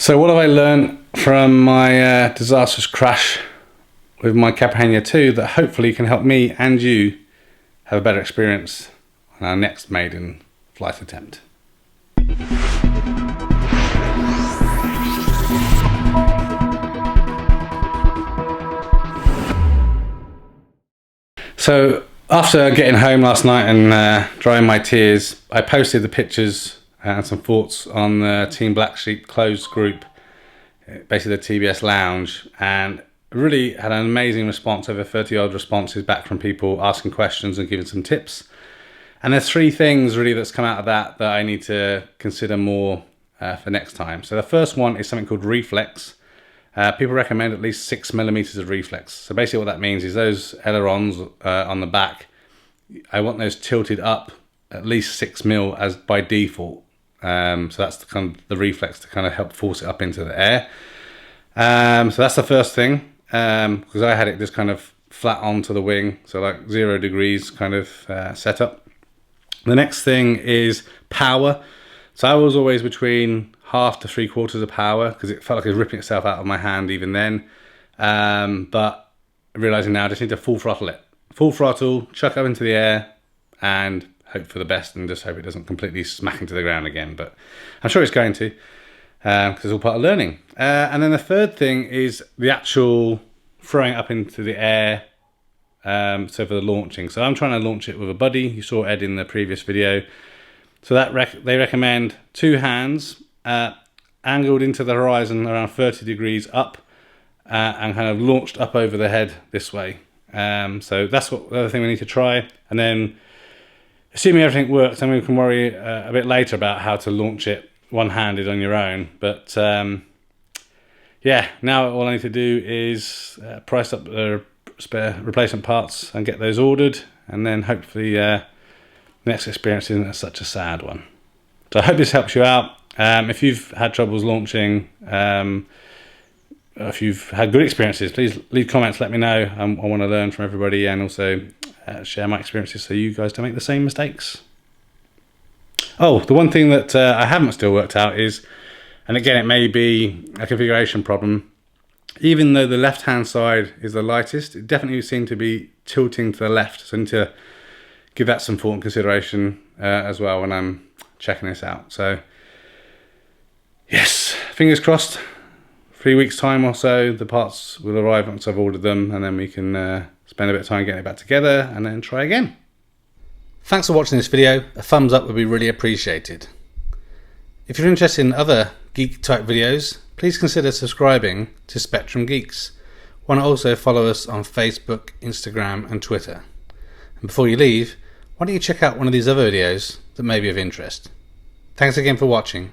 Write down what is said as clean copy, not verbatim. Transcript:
So what have I learned from my disastrous crash with my Caipirinha 2 that hopefully can help me and you have a better experience on our next maiden flight attempt? So after getting home last night and drying my tears, I posted the pictures and some thoughts on the Team Black Sheep closed group, basically the TBS lounge, and really had an amazing response, over 30 odd responses back from people asking questions and giving some tips. And there's three things really that's come out of that I need to consider more for next time. So the first one is something called reflex. People recommend at least 6mm of reflex. So basically what that means is those ailerons on the back, I want those tilted up at least 6mm as by default. So that's the kind of the reflex to kind of help force it up into the air. So that's the first thing, because I had it just kind of flat onto the wing, so like 0 degrees kind of setup. The next thing is power. So I was always between half to 3/4 of power, because it felt like it was ripping itself out of my hand even then. But realizing now I just need to full throttle it. Full throttle, chuck up into the air, and hope for the best, and just hope it doesn't completely smack into the ground again. But I'm sure it's going to, because it's all part of learning. And then the third thing is the actual throwing it up into the air. So for the launching, so I'm trying to launch it with a buddy. You saw Ed in the previous video. So that they recommend 2 hands angled into the horizon around 30 degrees up, and kind of launched up over the head this way. So that's what the other thing we need to try. And then, assuming everything works, then we can worry a bit later about how to launch it one-handed on your own. But yeah, now all I need to do is price up the spare replacement parts and get those ordered, and then hopefully next experience isn't such a sad one. So I hope this helps you out. If you've had troubles launching, if you've had good experiences, please leave comments, let me know. I want to learn from everybody, and also share my experiences so you guys don't make the same mistakes. Oh, the one thing that I haven't still worked out is, and again it may be a configuration problem, even though the left hand side is the lightest, it definitely seemed to be tilting to the left. So I need to give that some thought and consideration as well when I'm checking this out. So yes, fingers crossed, 3 weeks time or so the parts will arrive once I've ordered them, and then we can spend a bit of time getting it back together and then try again. Thanks for watching this video. A thumbs up would be really appreciated. If you're interested in other geek type videos, please consider subscribing to Spectrum Geeks. Why not also follow us on Facebook, Instagram and Twitter. And before you leave, why don't you check out one of these other videos that may be of interest. Thanks again for watching.